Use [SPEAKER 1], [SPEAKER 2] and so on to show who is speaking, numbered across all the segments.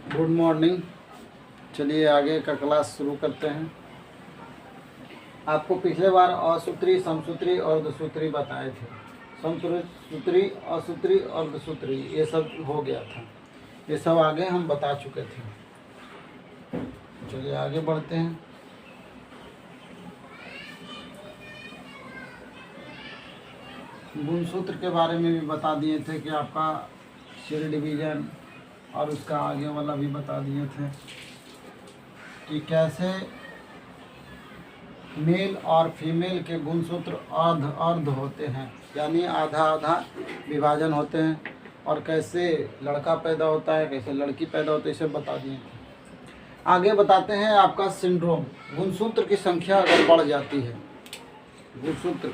[SPEAKER 1] Good morning. चलिए आगे का क्लास शुरू करते हैं। आपको पिछले बार असूत्री, समसूत्री और अर्धसूत्री बताए थे। समसूत्री, असूत्री, अर्धसूत्री ये सब हो गया था। ये सब आगे हम बता चुके थे। चलिए आगे बढ़ते हैं। गुणसूत्र के बारे में भी बता दिए थे कि आपका शेल डिवीजन और उसका आगे वाला भी बता दिए थे कि कैसे मेल और फीमेल के गुणसूत्र अर्ध अर्ध होते हैं, यानी आधा आधा विभाजन होते हैं, और कैसे लड़का पैदा होता है, कैसे लड़की पैदा होती है, इसे बता दिए थे। आगे बताते हैं आपका सिंड्रोम। गुणसूत्र की संख्या अगर बढ़ जाती है, गुणसूत्र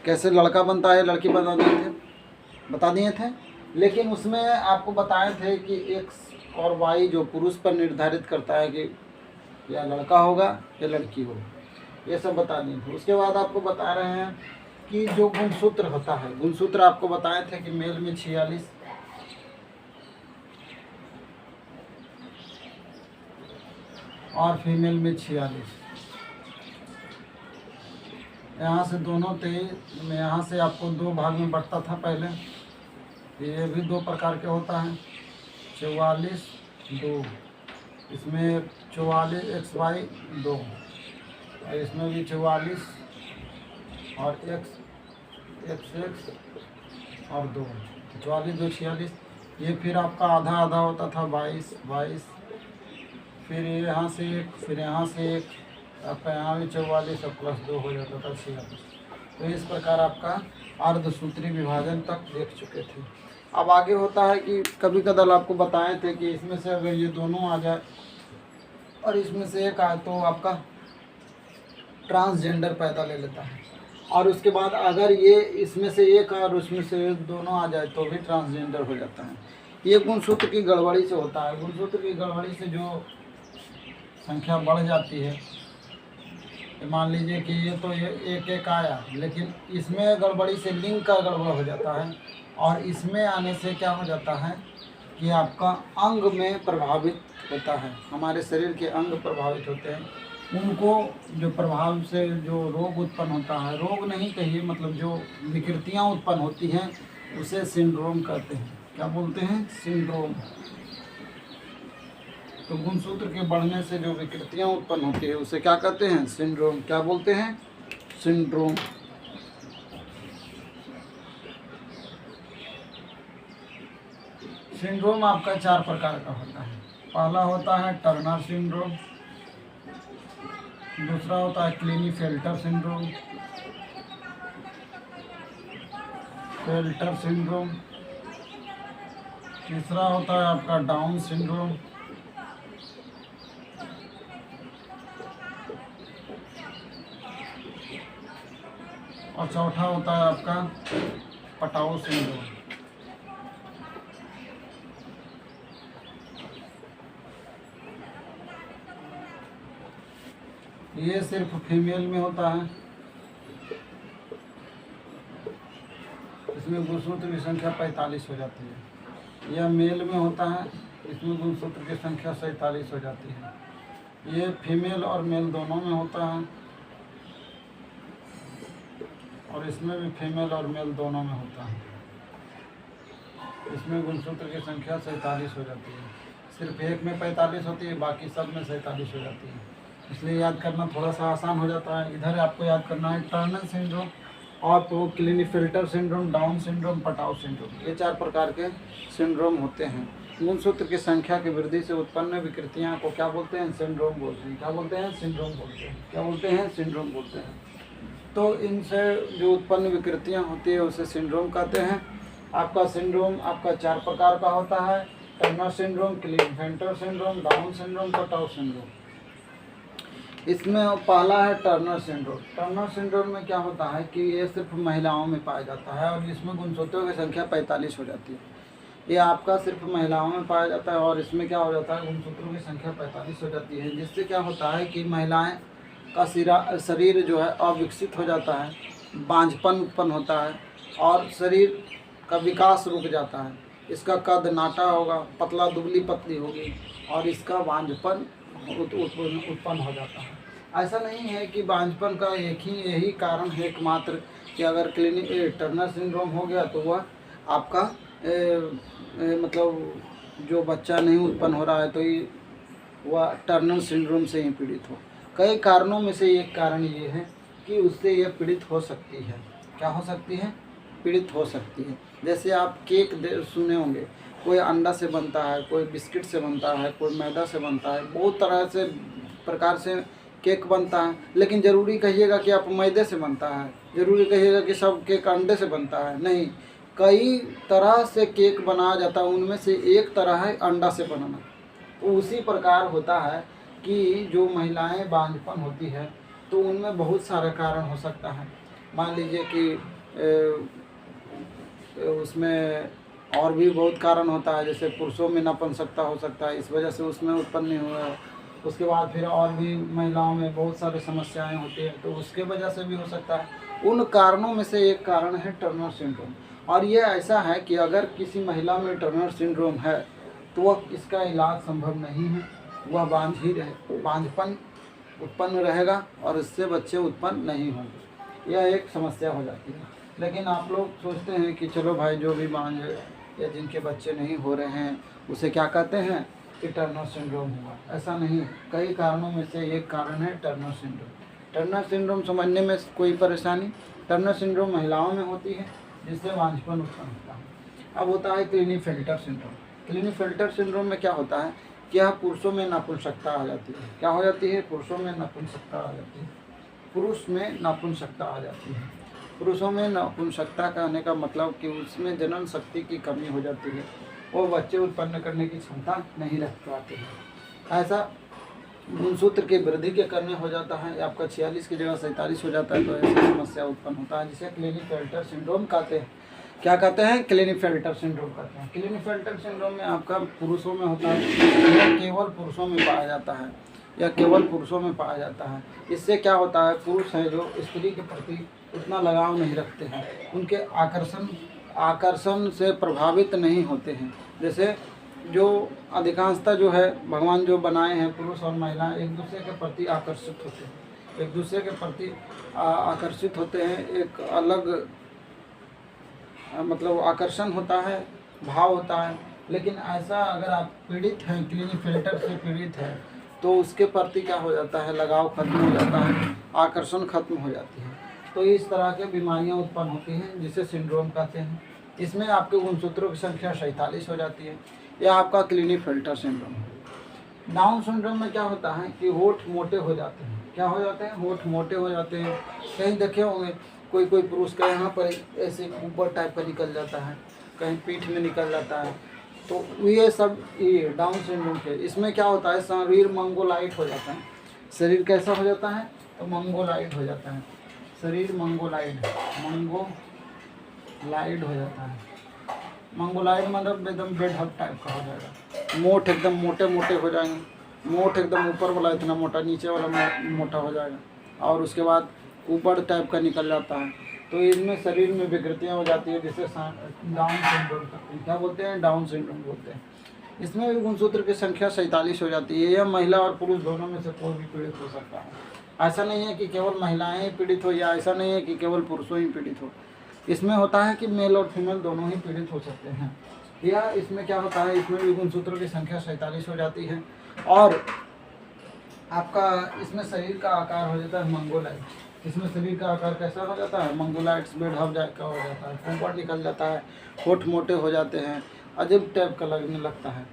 [SPEAKER 1] कैसे लड़का बनता है, लड़की बता दिए थे। लेकिन उसमें आपको बताए थे कि एक्स और वाई जो पुरुष पर निर्धारित करता है कि या लड़का होगा या लड़की होगा, ये सब बता दिए थे। उसके बाद आपको बता रहे हैं कि जो गुणसूत्र होता है, गुणसूत्र आपको बताए थे कि मेल में 46 और फीमेल में 46। यहाँ से दोनों 23 में, यहाँ से आपको दो भाग में बढ़ता था पहले। ये भी दो प्रकार के होता है, 44 2, इसमें 44 XY 2, और इसमें भी 44 और XX और 2, 44 2 46। ये फिर आपका आधा आधा होता था 22 22, फिर यहाँ से एक, फिर यहाँ से एक, आपका यहाँ भी 44 और प्लस 2 हो जाता था 46। तो इस प्रकार आपका अर्धसूत्री विभाजन तक देख चुके थे। अब आगे होता है कि कभी कदार आपको बताए थे कि इसमें से अगर ये दोनों आ जाए और इसमें से एक आए तो आपका ट्रांसजेंडर पैदा ले लेता है, और उसके बाद अगर ये इसमें से एक और उसमें से दोनों आ जाए तो भी ट्रांसजेंडर हो जाता है। ये गुणसूत्र की गड़बड़ी से होता है। गुणसूत्र की गड़बड़ी से जो संख्या बढ़ जाती है, मान लीजिए कि ये तो ये एक एक आया, लेकिन इसमें गड़बड़ी से लिंग का गड़बड़ हो जाता है, और इसमें आने से क्या हो जाता है कि आपका अंग में प्रभावित होता है। हमारे शरीर के अंग प्रभावित होते हैं, उनको जो प्रभाव से जो रोग उत्पन्न होता है, रोग नहीं कहिए, मतलब जो विकृतियां उत्पन्न होती हैं उसे सिंड्रोम कहते हैं। क्या बोलते हैं? सिंड्रोम। तो गुणसूत्र के बढ़ने से जो विकृतियां उत्पन्न होती है उसे क्या कहते हैं? सिंड्रोम। क्या बोलते हैं? सिंड्रोम। सिंड्रोम आपका 4 प्रकार का होता है। पहला होता है टर्नर सिंड्रोम, दूसरा होता है क्लीनीफेल्टर सिंड्रोम, फेल्टर सिंड्रोम, तीसरा होता है आपका डाउन सिंड्रोम, और चौथा होता है आपका पटाओ सिंड्रोम। ये सिर्फ फीमेल में होता है। इसमें गुणसूत्र की संख्या 45 हो जाती है। यह मेल में होता है, इसमें गुणसूत्र की संख्या 47 हो जाती है। ये फीमेल और मेल दोनों में होता है, और इसमें भी फीमेल और मेल दोनों में होता है। इसमें गुणसूत्र की संख्या 47 हो जाती है। सिर्फ एक में 45 होती है, बाकी सब में 47 हो जाती है। इसलिए याद करना थोड़ा सा आसान हो जाता है। इधर आपको याद करना है टर्नर सिंड्रोम, और तो क्लीनीफेल्टर syndrome, Down syndrome, Patau syndrome. ये 4 प्रकार के सिंड्रोम होते हैं। गुणसूत्र की संख्या की वृद्धि से उत्पन्न विकृतियाँ को क्या बोलते हैं? सिंड्रोम बोलते हैं। क्या बोलते हैं? सिंड्रोम बोलते हैं। क्या बोलते हैं? सिंड्रोम बोलते हैं। तो इनसे जो उत्पन्न विकृतियाँ होती है उसे सिंड्रोम कहते हैं। आपका सिंड्रोम आपका 4 प्रकार का होता है। Turner syndrome, Klinefelter syndrome, Down syndrome, Patau syndrome. इसमें पहला है टर्नर सिंड्रोम। टर्नर सिंड्रोम में क्या होता है कि ये सिर्फ महिलाओं में पाया जाता है, और इसमें गुणसूत्रों की संख्या 45 हो जाती है। ये आपका सिर्फ महिलाओं में पाया जाता है, और इसमें क्या हो जाता है? गुणसूत्रों की संख्या 45 हो जाती है, जिससे क्या होता है कि महिलाएं का शरीर जो है अविकसित हो जाता है, बांझपन उत्पन्न होता है, और शरीर का विकास रुक जाता है। इसका कद नाटा होगा, पतला दुबली पतली होगी और इसका बांझपन उत्पन्न हो जाता है। ऐसा नहीं है कि बांझपन का यही कारण है एकमात्र कि अगर टर्नर सिंड्रोम हो गया तो वह आपका मतलब जो बच्चा नहीं उत्पन्न हो रहा है तो ये वह टर्नर सिंड्रोम से ही पीड़ित हो। कई कारणों में से एक कारण ये है कि उससे यह पीड़ित हो सकती है। क्या हो सकती है? पीड़ित हो सकती है। जैसे आप केक सुने होंगे, कोई अंडा से बनता है, कोई बिस्किट से बनता है, कोई मैदा से बनता है, बहुत तरह से प्रकार से केक बनता है। लेकिन ज़रूरी कहिएगा कि आप मैदे से बनता है, ज़रूरी कहिएगा कि सब केक अंडे से बनता है, नहीं। कई तरह से केक बनाया जाता है, उनमें से एक तरह है अंडा से बनाना। तो उसी प्रकार होता है कि जो महिलाएं बांझपन होती है तो उनमें बहुत सारे कारण हो सकता है। मान लीजिए कि उसमें और भी बहुत कारण होता है, जैसे पुरुषों में नपुंसकता हो सकता है, इस वजह से उसमें उत्पन्न नहीं हुआ है। उसके बाद फिर और भी महिलाओं में बहुत सारी समस्याएं होती हैं, तो उसके वजह से भी हो सकता है। उन कारणों में से एक कारण है टर्नर सिंड्रोम। और ये ऐसा है कि अगर किसी महिला में टर्नर सिंड्रोम है तो वह इसका इलाज संभव नहीं है, वह बांझपन उत्पन्न रहेगा और इससे बच्चे उत्पन्न नहीं होंगे। यह एक समस्या हो जाती है। लेकिन आप लोग सोचते हैं कि चलो भाई, जो भी बांझ या जिनके बच्चे नहीं हो रहे हैं उसे क्या कहते हैं कि टर्नर सिंड्रोम हुआ। ऐसा नहीं, कई कारणों में से एक कारण है टर्नर सिंड्रोम। टर्नर सिंड्रोम समझने में कोई परेशानी? टर्नर सिंड्रोम महिलाओं में होती है जिससे बांझपन उत्पन्न होता है। अब होता है क्लिनीफेल्टर सिंड्रोम। क्लिनीफेल्टर सिंड्रोम में क्या होता है कि यह पुरुषों में नपुंसकता आ जाती है। क्या हो जाती है? पुरुषों में नपुंसकता आ जाती है। पुरुष में नपुंसकता आ जाती है। पुरुषों में नपुंसकता कहने का मतलब कि उसमें जनन शक्ति की कमी हो जाती है, वो बच्चे उत्पन्न करने की क्षमता नहीं रख पाते हैं। ऐसा गुणसूत्र की वृद्धि के करने हो जाता है, आपका 46 की जगह 47 हो जाता है, तो ऐसी समस्या उत्पन्न होता है जिसे क्लिनीफेल्टर सिंड्रोम कहते हैं। क्या कहते हैं? क्लिनीफेल्टर सिंड्रोम कहते हैं। क्लिनीफेल्टर सिंड्रोम में आपका पुरुषों में होता है, यह केवल पुरुषों में पाया जाता है, यह केवल पुरुषों में पाया जाता है। इससे क्या होता है, पुरुष हैं जो स्त्री के प्रति उतना लगाव नहीं रखते हैं, उनके आकर्षण से प्रभावित नहीं होते हैं। जैसे जो अधिकांशतः जो है भगवान जो बनाए हैं, पुरुष और महिला एक दूसरे के प्रति आकर्षित होते हैं, एक दूसरे के प्रति आकर्षित होते हैं। एक अलग मतलब आकर्षण होता है, भाव होता है। लेकिन ऐसा अगर आप पीड़ित हैं, क्लिनीफेल्टर से पीड़ित हैं, तो उसके प्रति क्या हो जाता है, लगाव खत्म हो जाता है, आकर्षण खत्म हो जाती है। तो इस तरह के बीमारियां उत्पन्न होती हैं जिसे सिंड्रोम कहते हैं। इसमें आपके गुणसूत्रों की संख्या 47 हो जाती है। यह आपका क्लिनीफेल्टर सिंड्रोम है। डाउन सिंड्रोम में क्या होता है कि होठ मोटे हो जाते हैं। क्या हो जाते हैं? होठ मोटे हो जाते हैं। कहीं देखे होंगे कोई पुरुष का यहाँ पर ऐसे ऊपर टाइप का निकल जाता है, कहीं पीठ में निकल जाता है। तो ये सब ये डाउन सिंड्रोम के, इसमें क्या होता है, शरीर मंगोलाइट हो जाता है। शरीर कैसा हो जाता है? तो मंगोलाइट हो जाता है। शरीर मंगोलाइड हो जाता है। मंगोलाइड मतलब एकदम बेढप टाइप का हो जाएगा। मोठ एकदम मोटे मोटे हो जाएंगे, मोठ एकदम ऊपर वाला इतना मोटा, नीचे वाला मोटा हो जाएगा और उसके बाद ऊपर टाइप का निकल जाता है। तो इसमें शरीर में विकृतियाँ हो जाती है जिसे डाउन सिंड्रोम कहते हैं। क्या बोलते हैं? डाउन सिंड्रोम बोलते हैं। इसमें भी गुणसूत्र की संख्या 47 हो जाती है। यह महिला और पुरुष दोनों में से कोई भी पीड़ित हो सकता है। ऐसा नहीं है कि केवल महिलाएं ही पीड़ित हो, या ऐसा नहीं है कि केवल पुरुषों ही पीड़ित हो। इसमें होता है कि मेल और फीमेल दोनों ही पीड़ित हो सकते हैं। या इसमें क्या होता है, इसमें भी गुणसूत्रों की संख्या 47 हो जाती है। और आपका इसमें शरीर का आकार हो जाता है मंगोलाइट। इसमें शरीर का आकार कैसा हो जाता है? मंगोलाइट्स बेढप का हो जाता है, ऊपर निकल जाता है, होठ मोटे हो जाते हैं, अजीब टाइप का लगने लगता है।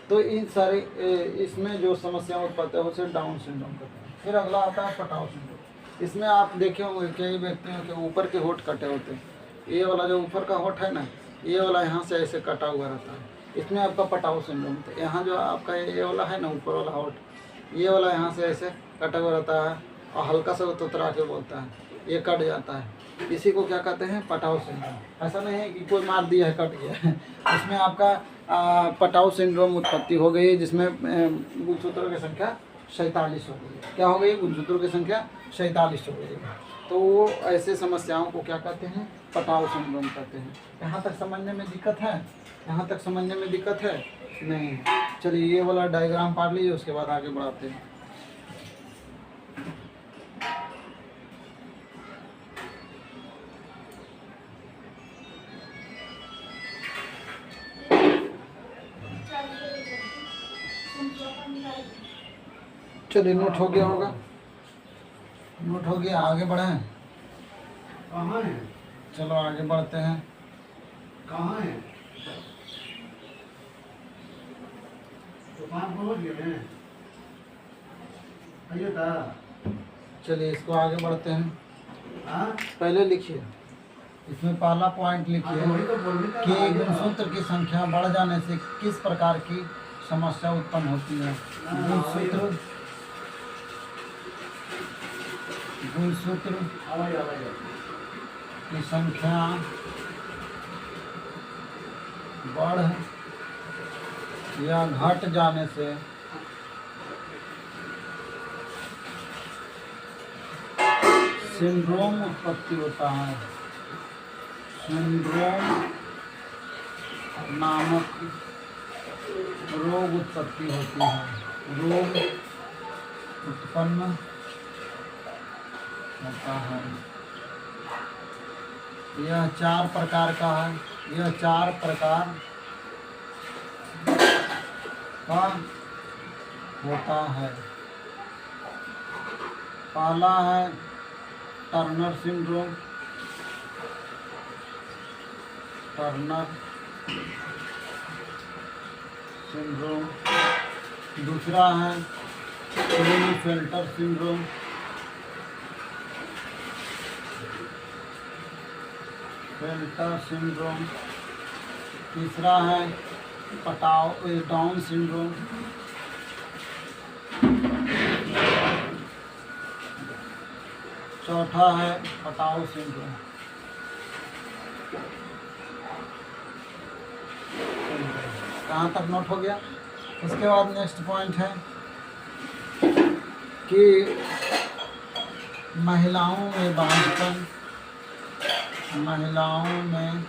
[SPEAKER 1] तो इन सारे इसमें जो समस्याएं उत्पन्न है उसे डाउन सिंड्रोम कहते हैं। फिर अगला आता है पटाव सिंड्रोम। इसमें आप देखे होंगे कई व्यक्तियों के ऊपर के होठ कटे होते हैं। ये वाला जो ऊपर का होठ है ना, ये वाला यहाँ से ऐसे कटा हुआ रहता है, इसमें आपका पटाव सिंड्रोम होता है। यहाँ जो आपका ये वाला है ना, ऊपर वाला होठ, ये वाला यहाँ से ऐसे कटा हुआ रहता है और हल्का सा तोतरा के बोलता है, ये कट जाता है। इसी को क्या कहते हैं? पटाव सिंड्रोम। ऐसा नहीं है कि कोई मार दिया है कट गया है। इसमें आपका पटाव सिंड्रोम उत्पत्ति हो गई, जिसमें गुणसूत्रों की संख्या 47 हो गई। क्या हो गई? गुणसूत्रों की संख्या 47 हो गई। तो वो ऐसे समस्याओं को क्या कहते हैं? पटाव सिंड्रोम कहते हैं। यहाँ तक समझने में दिक्कत है? यहाँ तक समझने में दिक्कत है? नहीं। चलिए ये वाला डायग्राम पढ़ लीजिए, उसके बाद आगे बढ़ाते हैं। चलिए नोट हो गया होगा, नोट हो गया। आगे बढ़ें?
[SPEAKER 2] कहाँ है?
[SPEAKER 1] चलो आगे बढ़ते हैं।
[SPEAKER 2] कहाँ है? दुकान पहुँच गए हैं? आइए था।
[SPEAKER 1] चलिए इसको आगे बढ़ते हैं।
[SPEAKER 2] हाँ?
[SPEAKER 1] पहले लिखिए, इसमें पहला पॉइंट लिखिए
[SPEAKER 2] वही तो बोलने का
[SPEAKER 1] कि
[SPEAKER 2] आगे
[SPEAKER 1] गुणसूत्र की संख्या बढ़ जाने से किस प्रकार की समस्या उत्पन्न होती है। गुणसूत्र
[SPEAKER 2] आवाज़
[SPEAKER 1] की संख्या बढ़ या घट जाने से सिंड्रोम उत्पत्ति होता है। सिंड्रोम नामक रोग उत्पत्ति होती है, रोग उत्पन्न होता है। यह 4 प्रकार का है, यह 4 प्रकार का होता है। पहला है टर्नर सिंड्रोम, टर्नर सिंड्रोम। दूसरा है क्लीनेफेल्टर सिंड्रोम, फेल्टर सिंड्रोम। तीसरा है डाउन सिंड्रोम। चौथा है पटाव सिंड्रोम। कहाँ तक नोट हो गया? उसके बाद नेक्स्ट पॉइंट है कि महिलाओं में बांझपन, महिलाओं में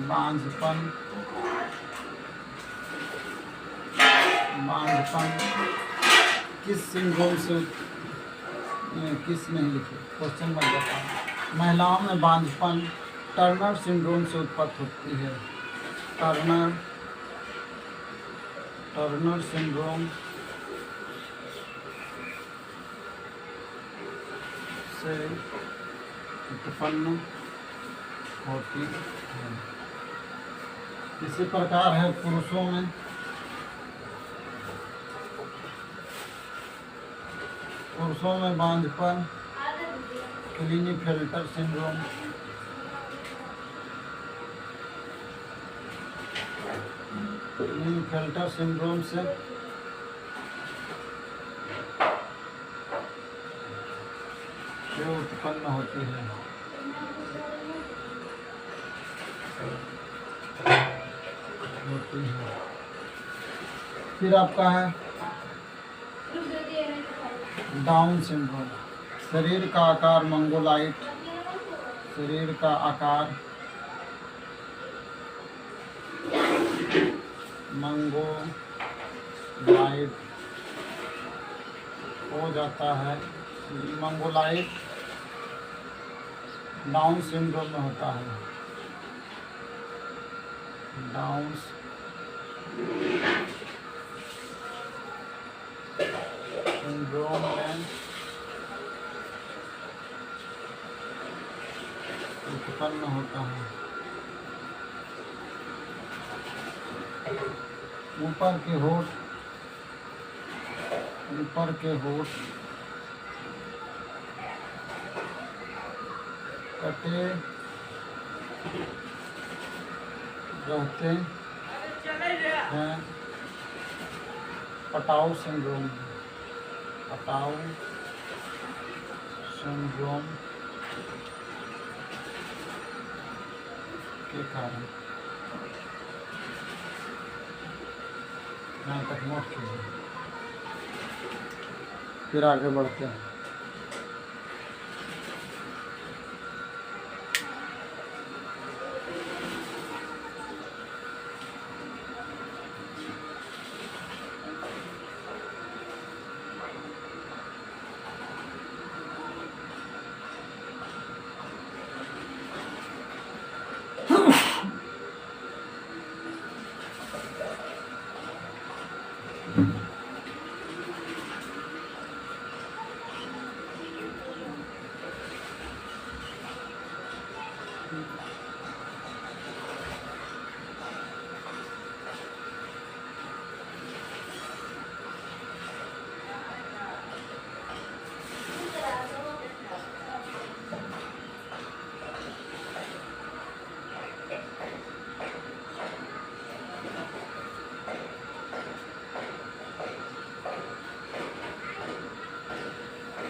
[SPEAKER 1] बांझपन किस सिंड्रोम से, किस नहीं लिखे, क्वेश्चन बन जाता है। महिलाओं में बांझपन टर्नर सिंड्रोम से उत्पत्ति होती है। टर्नर सिंड्रोम से उत्पन्न होती है। इसी प्रकार है पुरुषों में। पुरुषों में बांझपन क्लीनेफेल्टर सिंड्रोम, क्लीनेफेल्टर सिंड्रोम से उत्पन्न होती है। फिर आपका है डाउन सिंड्रोम। शरीर का आकार मंगोलाइट, शरीर का आकार मंगोलाइट हो जाता है। मंगोलाइट डाउन सिंड्रोम में होता है। डाउन सिंड्रोम में उत्पन्न होता है। ऊपर के होठ कटे रहते हैं। पटाव सिंड्रोम के कारण। यहाँ तक नोट कीजिए, फिर आगे बढ़ते हैं।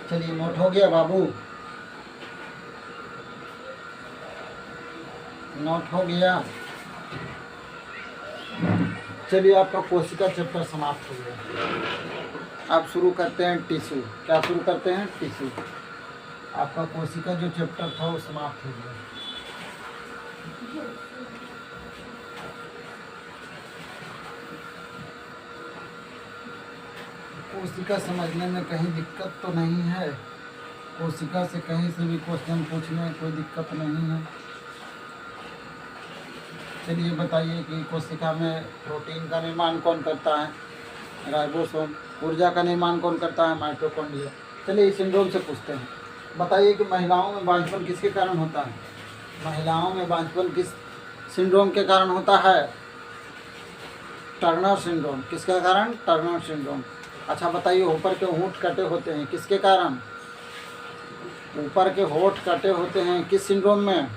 [SPEAKER 1] चलिए नोट हो गया बाबू, नोट हो गया। चलिए आपका कोशिका चैप्टर समाप्त हो गया। आप शुरू करते हैं टिश्यू। क्या शुरू करते हैं? टिश्यू। आपका कोशिका जो चैप्टर था वो समाप्त हो गया। कोशिका समझने में कहीं दिक्कत तो नहीं है? कोशिका से कहीं से भी क्वेश्चन पूछने में कोई दिक्कत नहीं है? चलिए बताइए कि कोशिका में प्रोटीन का निर्माण कौन करता है? राइबोसोम। ऊर्जा का निर्माण कौन करता है? माइटोकॉन्ड्रिया। चलिए इस सिंड्रोम से पूछते हैं, बताइए कि महिलाओं में बांझपन किसके कारण होता है? महिलाओं में बांझपन किस सिंड्रोम के कारण होता है? Turner syndrome. किसके कारण? Turner syndrome. अच्छा बताइए, ऊपर के होंठ कटे होते हैं किसके कारण? ऊपर के होंठ कटे होते हैं किस सिंड्रोम में?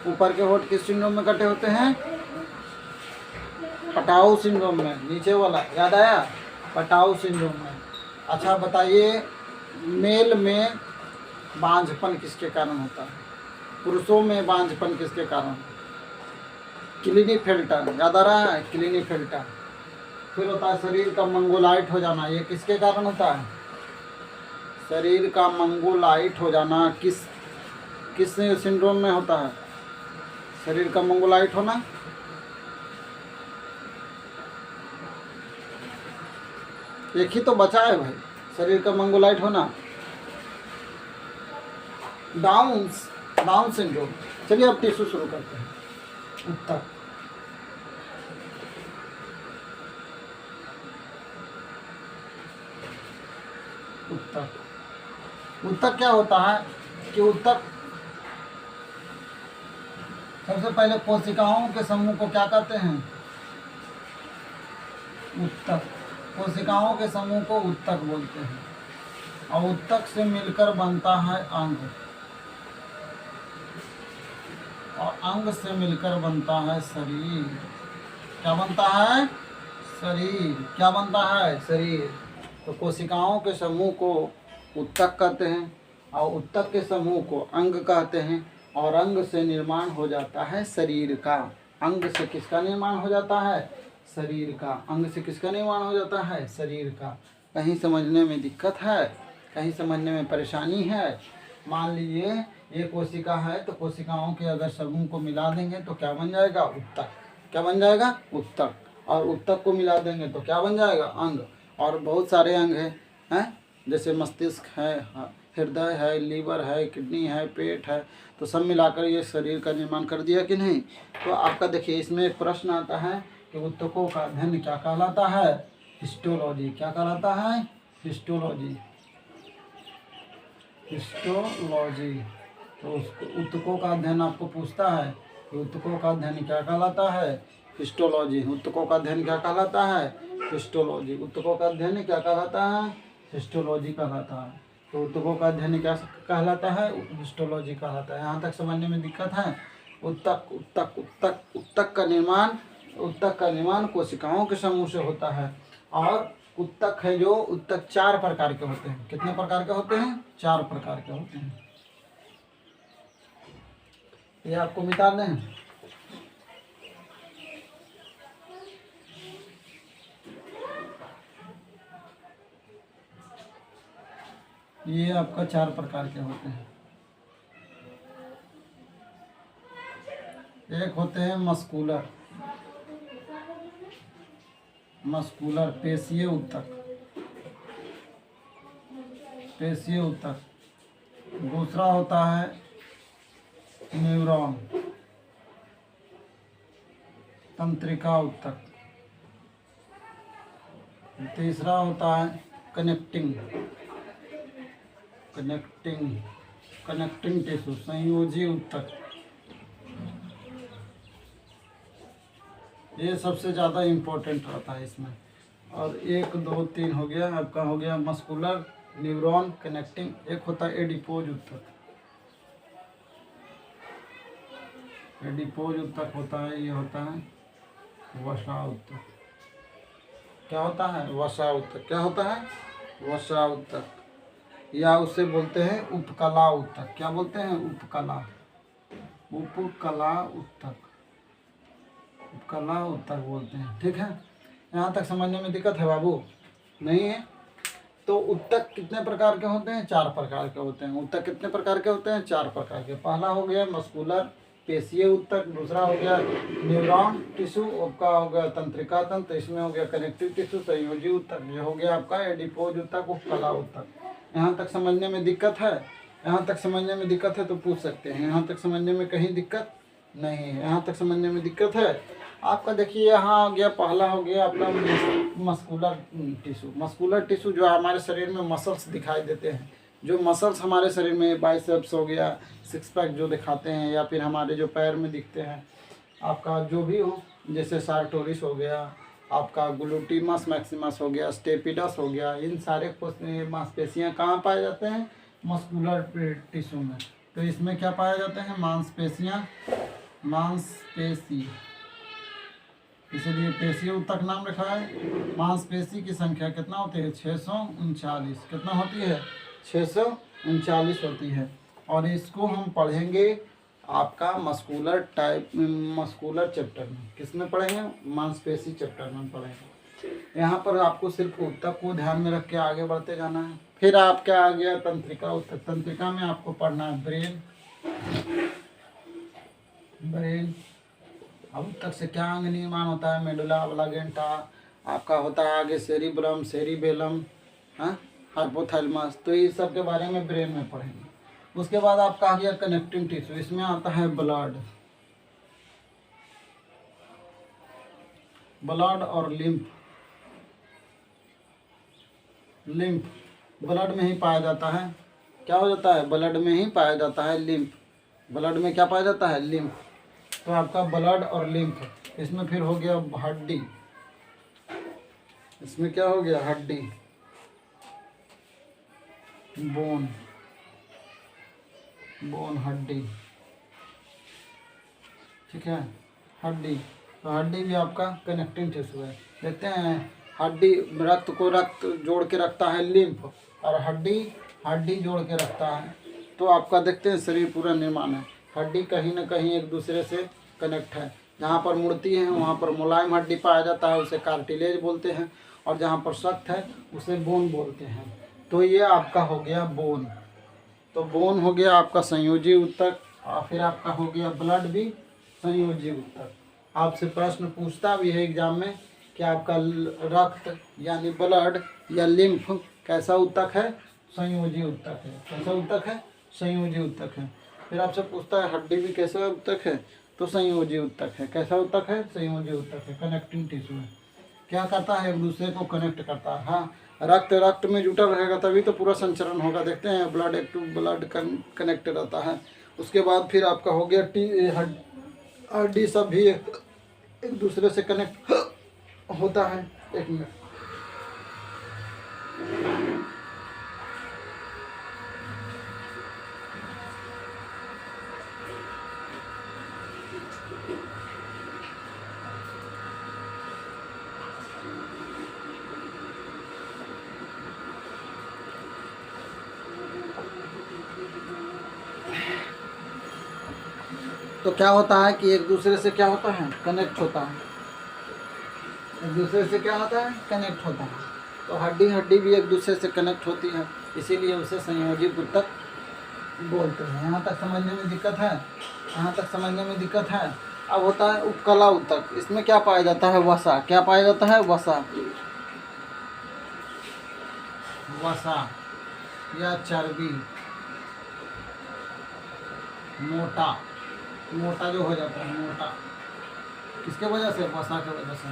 [SPEAKER 1] ऊपर के होंठ किस सिंड्रोम में कटे होते हैं? पटाऊ सिंड्रोम में। नीचे वाला याद आया? पटाऊ सिंड्रोम में। अच्छा बताइए, मेल में बांझपन किसके कारण होता है? पुरुषों में बांझपन किसके कारण? क्लिनीफेल्टर। याद आ रहा है? क्लिनीफेल्टर। फिर होता है शरीर का मंगोलाइट हो जाना। ये किसके कारण होता है? शरीर का मंगोलाइट हो जाना किस सिंड्रोम में होता है? शरीर का मंगोलाइट होना। एक ही तो बचा है भाई, शरीर का मंगोलाइट होना। Down syndrome. चलिए अब टिश्यू शुरू करते हैं। उत्तक। उत्तक। उत्तक क्या होता है कि उत्तक सबसे पहले कोशिकाओं के समूह को क्या कहते हैं? उत्तक। कोशिकाओं के समूह को उत्तक बोलते हैं। और उत्तक से मिलकर बनता है अंग, और अंग से मिलकर बनता है शरीर। क्या बनता है? शरीर। क्या बनता है? शरीर। तो कोशिकाओं के समूह को उत्तक कहते हैं, और उत्तक के समूह को अंग कहते हैं, और अंग से निर्माण हो जाता है शरीर का। अंग से किसका निर्माण हो जाता है? शरीर का। अंग से किसका निर्माण हो जाता है? शरीर का। कहीं समझने में दिक्कत है? कहीं समझने में परेशानी है? मान लीजिए ये कोशिका है, तो कोशिकाओं के अगर समूह को मिला देंगे तो क्या बन जाएगा? उत्तक। क्या बन जाएगा? उत्तक। और उत्तक को मिला देंगे तो क्या बन जाएगा? अंग। और बहुत सारे अंग हैं, जैसे मस्तिष्क है, हृदय है, लीवर है, किडनी है, पेट है, तो सब मिलाकर ये शरीर का निर्माण कर दिया कि नहीं? तो आपका देखिए इसमें एक प्रश्न आता है कि उत्तकों का अध्ययन क्या कहलाता है? हिस्टोलॉजी। क्या कहलाता है? हिस्टोलॉजी। हिस्टोलॉजी। तो उसको उत्तकों का अध्ययन आपको पूछता है कि उत्तकों का अध्ययन क्या कहलाता है? हिस्टोलॉजी। उत्तकों का अध्ययन क्या कहलाता है? हिस्टोलॉजी। उत्तकों का अध्ययन क्या कहलाता है? हिस्टोलॉजी कहलाता है। तो उत्तकों का अध्ययन क्या कहलाता है? हिस्टोलॉजी कहलाता है। यहाँ तक समझने में दिक्कत है? उत्तक उत्तक उत्तक उत्तक का निर्माण कोशिकाओं के समूह से होता है। और उत्तक है जो उत्तक 4 प्रकार के होते हैं। कितने प्रकार के होते हैं? 4 प्रकार के होते हैं। ये आपको मिटा दें। ये आपका 4 प्रकार के होते हैं। एक होते हैं मस्कुलर पेशीय उत्तक। दूसरा होता है न्यूरॉन तंत्रिका उत्तक। तीसरा होता है कनेक्टिंग टिश्यू संयोजी उत्तक। ये सबसे ज़्यादा इम्पोर्टेंट रहता है इसमें। और 1 2 3 हो गया आपका, हो गया मस्कुलर, न्यूरॉन, कनेक्टिंग। एक होता है एडिपोज उत्तक। एडिपोज उत्तक होता है, ये होता है वसा उत्तक। क्या होता है? वसा उत्तक। क्या होता है? वसा उत्तक। या उसे बोलते हैं उपकला उत्तक। क्या बोलते हैं? उपकला, उपकला उत्तक, उपकला उत्तक बोलते हैं। ठीक है, यहाँ तक समझने में दिक्कत है बाबू? नहीं है? तो उत्तक कितने प्रकार के होते हैं? 4 प्रकार के होते हैं। उत्तक कितने प्रकार के होते हैं? 4 प्रकार के। पहला हो गया मस्कुलर पेशीय उत्तक, दूसरा हो गया न्यूरॉन टिश्यू, आपका हो गया तंत्रिका तंत्र, इसमें हो गया कनेक्टिव टिश्यू संयोजी उत्तक, ये हो गया आपका एडिपोज उत्तक, उपकला उत्तक। यहाँ तक समझने में दिक्कत है? यहाँ तक समझने में दिक्कत है तो पूछ सकते हैं। यहाँ तक समझने में कहीं दिक्कत नहीं है? यहाँ तक समझने में दिक्कत है आपका? देखिए यहाँ हो गया, पहला हो गया आपका मस्कुलर टिश्यू। मस्कुलर टिश्यू जो हमारे शरीर में मसल्स दिखाई देते हैं, जो मसल्स हमारे शरीर में, बाइसेप्स हो गया, सिक्स पैक जो दिखाते हैं, या फिर हमारे जो पैर में दिखते हैं, आपका जो भी हो, जैसे सार्टोरिस हो गया, आपका ग्लूटिमस मैक्सिमस हो गया, स्टेपिडस हो गया, इन सारे मांसपेशियाँ कहाँ पाए जाते हैं? मस्कुलर टिश्यू में। तो इसमें क्या पाया जाता है? मांसपेशियाँ, मांसपेशी, इसलिए पेशी उत्तक नाम रखा है। मांसपेशी की संख्या कितना होती है? 639। कितना होती है? 639 होती है। और इसको हम पढ़ेंगे आपका मस्कुलर चैप्टर में। किसमें पढ़ेंगे? मांसपेशी चैप्टर में पढ़ेंगे। यहाँ पर आपको सिर्फ उत्तक को ध्यान में रख के आगे बढ़ते जाना है। फिर आपका आ गया तंत्रिका उत्तक। तंत्रिका में आपको पढ़ना है ब्रेन। ब्रेन, अब उत्तक से क्या अंग निर्माण होता है? मेडुला ऑब्लांगेटा, आपका होता है आगे सेरिब्रम, सेरिबेलम, हाँ, हाइपोथैलेमस। तो ये सब के बारे में ब्रेन में पढ़ेंगे। उसके बाद आपका आ गया कनेक्टिंग टिश्यू। इसमें आता है ब्लड, ब्लड और लिम्फ। लिम्फ ब्लड में ही पाया जाता है। क्या हो जाता है? ब्लड में ही पाया जाता है लिम्फ। ब्लड में क्या पाया जाता है? लिम्फ। तो आपका ब्लड और लिम्फ। इसमें फिर हो गया हड्डी। इसमें क्या हो गया? हड्डी, बोन, बोन हड्डी। ठीक है, हड्डी। तो हड्डी भी आपका कनेक्टिंग टिश्यू है। देखते हैं, हड्डी रक्त को रक्त जोड़ के रखता है लिम्फ, और हड्डी हड्डी जोड़ के रखता है। तो आपका देखते हैं शरीर पूरा निर्माण है। हड्डी कहीं ना कहीं एक दूसरे से कनेक्ट है। जहाँ पर मुड़ती है वहाँ पर मुलायम हड्डी पाया जाता है, उसे कार्टिलेज बोलते हैं, और जहाँ पर सख्त है उसे बोन बोलते हैं। तो ये आपका हो गया बोन। तो बोन हो गया आपका संयोजी उत्तक, और फिर आपका हो गया ब्लड भी संयोजी उत्तक। आपसे प्रश्न पूछता भी है एग्जाम में कि आपका रक्त यानी ब्लड या लिम्फ कैसा उत्तक है? संयोजी उत्तक है। कैसा उत्तक है? संयोजी उत्तक है। फिर आपसे पूछता है हड्डी भी कैसा उत्तक है? तो संयोजी उत्तक है। कैसा उत्तक है? संयोजी उत्तक है। कनेक्टिंग टिश्यू है। क्या करता है? एक दूसरे को कनेक्ट करता है। हाँ, रक्त में जुटा रहेगा तभी तो पूरा संचरण होगा। देखते हैं ब्लड एक टू ब्लड कनेक्ट रहता है। उसके बाद फिर आपका हो गया हड्डी सब भी एक दूसरे से कनेक्ट होता है। एक मिनट, तो क्या होता है कि एक दूसरे से क्या होता है? कनेक्ट होता है। एक दूसरे से क्या होता है? कनेक्ट होता है। तो हड्डी भी एक दूसरे से कनेक्ट होती है, इसीलिए उसे संयोजी उत्तक बोलते हैं। यहाँ तक समझने में दिक्कत है? यहाँ तक समझने में दिक्कत है? अब होता है उपकला उत्तक। इसमें क्या पाया जाता है? वसा। क्या पाया जाता है? वसा, वसा या चर्बी, मोटा, मोटा जो हो जाता है, मोटा किसके वजह से? वसा के वजह से।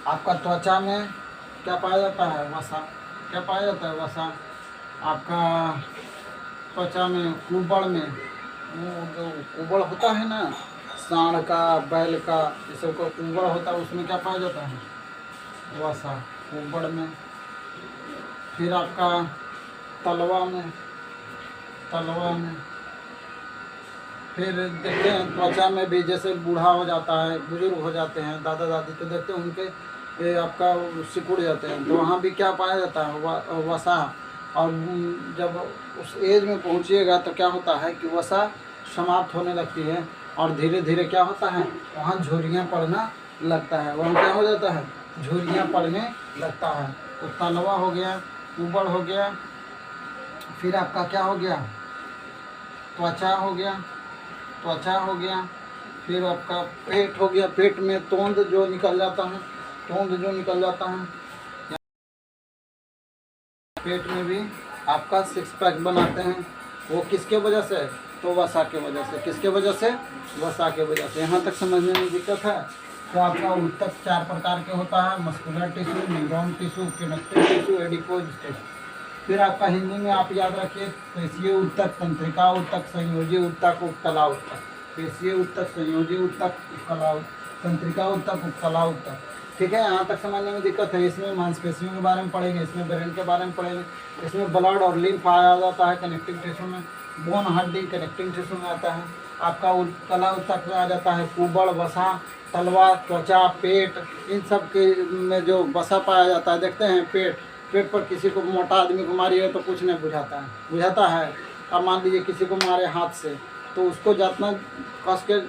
[SPEAKER 1] आपका त्वचा में क्या पाया जाता है? वसा। क्या पाया जाता है? वसा। आपका त्वचा में कुबड़ में, वो जो कुबड़ होता है ना, सांड का, बैल का, ये सब का कुबड़ होता है, उसमें क्या पाया जाता है? वसा, कुबड़ में। फिर आपका तलवा में, तलवा में। फिर देखते हैं त्वचा में भी, जैसे बूढ़ा हो जाता है, बुजुर्ग हो जाते हैं, दादा दादी, तो देखते हैं उनके ये आपका सिकुड़ जाते हैं, तो वहाँ भी क्या पाया जाता है? वसा। और जब उस एज में पहुंचिएगा तो क्या होता है कि वसा समाप्त होने लगती है और धीरे धीरे क्या होता है, वहाँ झुर्रियाँ पड़ना लगता है, वहाँ क्या हो जाता है, झुर्रियाँ पड़ने लगता है। तो तलवा हो गया, ऊबड़ हो गया, फिर आपका क्या हो गया, त्वचा हो गया, त्वचा हो गया, फिर आपका पेट हो गया, पेट में तोंद जो निकल जाता है, तोंद जो निकल जाता है, पेट में भी आपका सिक्स पैक बनाते हैं। वो किसके वजह से, तो वसा के वजह से। किसके वजह से, वसा के वजह से। यहाँ तक समझने में दिक्कत है। तो आपका ऊतक 4 प्रकार के होता है, muscular tissue, neuron tissue, connective tissue, adipose tissue. फिर आपका हिंदी में आप याद रखिए, पेशीय ऊतक, तंत्रिका ऊतक, संयोजी ऊतक, उपकला ऊतक। पेशीय ऊतक, संयोजी ऊतक, उपकला, तंत्रिका ऊतक, उपकला ऊतक। ठीक है, यहाँ तक समझने में दिक्कत है। इसमें मांसपेशियों के बारे में पढ़ेंगे, इसमें ब्रेन के बारे में पढ़ेंगे, इसमें ब्लड और लिम्फ आ जाता है कनेक्टिव टिश्यू में, बोन हड्डी कनेक्टिंग टिश्यू में आता है। आपका कला ऊतक में आ जाता है कुबड़, वसा, तलवा, त्वचा, पेट, इन सब के में जो वसा पाया जाता है। देखते हैं पेट पर किसी को मोटा आदमी को मारिए तो कुछ नहीं बुझाता है, बुझाता है। अब मान लीजिए किसी को मारे हाथ से, तो उसको जितना कस के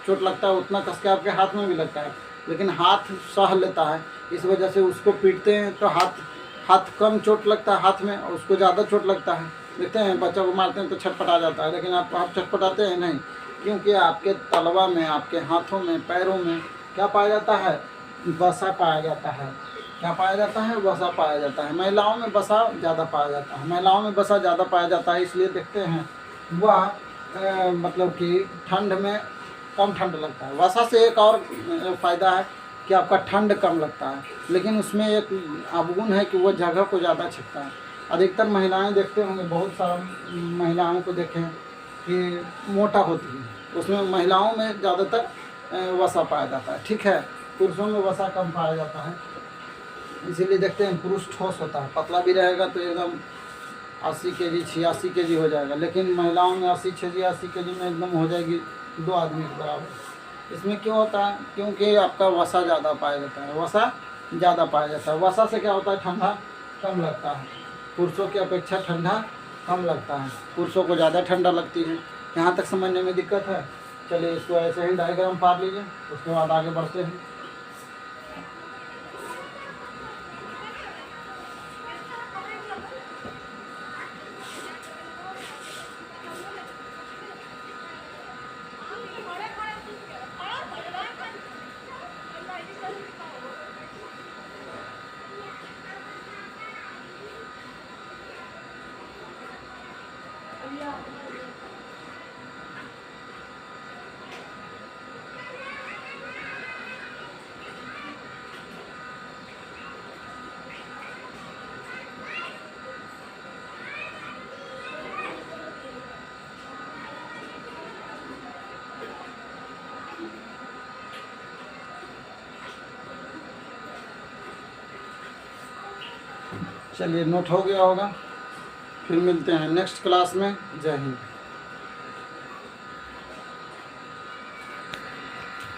[SPEAKER 1] चोट लगता है उतना कस के आपके हाथ में भी लगता है, लेकिन हाथ सह लेता है। इस वजह से उसको पीटते हैं तो हाथ कम चोट लगता है हाथ में, और उसको ज़्यादा चोट लगता है। देखते हैं बच्चों को मारते हैं तो छटपटा जाता है, लेकिन आप छटपटाते हैं नहीं, क्योंकि आपके तलवा में, आपके हाथों में, पैरों में क्या पाया जाता है, वसा पाया जाता है। क्या पाया जाता है, वसा पाया जाता है। महिलाओं में वसा ज़्यादा पाया जाता है, महिलाओं में वसा ज़्यादा पाया जाता है। इसलिए देखते हैं वह मतलब कि ठंड में कम ठंड लगता है। वसा से एक और फ़ायदा है कि आपका ठंड कम लगता है, लेकिन उसमें एक अवगुण है कि वह जगह को ज़्यादा छिपता है। अधिकतर महिलाएं देखते होंगे, बहुत सारी महिलाओं को देखें कि मोटा होती है, उसमें महिलाओं में ज़्यादातर वसा पाया जाता है। ठीक है, पुरुषों में वसा कम पाया जाता है। इसीलिए देखते हैं पुरुष ठोस होता है, पतला भी रहेगा तो एकदम 80 kg 86 kg हो जाएगा, लेकिन महिलाओं में 80 kg में एकदम हो जाएगी 2 आदमी के बराबर। इसमें क्यों होता है, क्योंकि आपका वसा ज़्यादा पाया जाता है, वसा ज़्यादा पाया जाता है। वसा से क्या होता है, ठंडा कम लगता है, पुरुषों की अपेक्षा ठंडा कम लगता है, पुरुषों को ज़्यादा ठंडा लगती है। यहाँ तक समझने में दिक्कत है। चलिए इसको ऐसे ही डायग्राम पार लीजिए, उसके बाद आगे बढ़ते हैं। चलिए नोट हो गया होगा, फिर मिलते हैं नेक्स्ट क्लास में। जय हिंद।